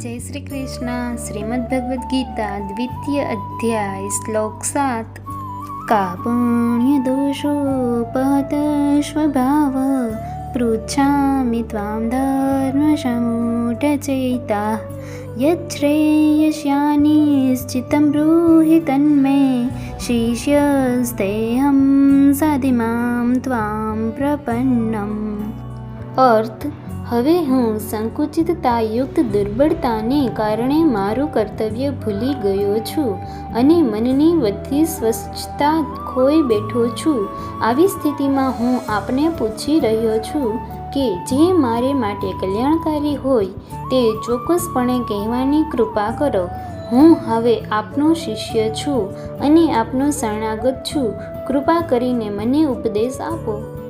जय श्री कृष्ण। श्रीमद् भगवद गीता द्वितीय अध्याय श्लोक 7। कापुण्यदोषोपहत स्वभाव पृच्छामि त्वां धर्मसम्मूढचेता यच्छ्रेयस्यानिश्चितं ब्रूहि तन्मे शिष्यस्तेऽहं साधिमां त्वां प्रपन्नम्। अर्थ: હવે હું સંકુચિતતાયુક્ત દુર્બળતાને કારણે મારું કર્તવ્ય ભૂલી ગયો છું અને મનની વધતી સ્વચ્છતા ખોઈ બેઠો છું. આવી સ્થિતિમાં હું આપને પૂછી રહ્યો છું કે જે મારે માટે કલ્યાણકારી હોય તે ચોક્કસપણે કહેવાની કૃપા કરો. હું હવે આપનો શિષ્ય છું અને આપનો શરણાગત છું. કૃપા કરીને મને ઉપદેશ આપો.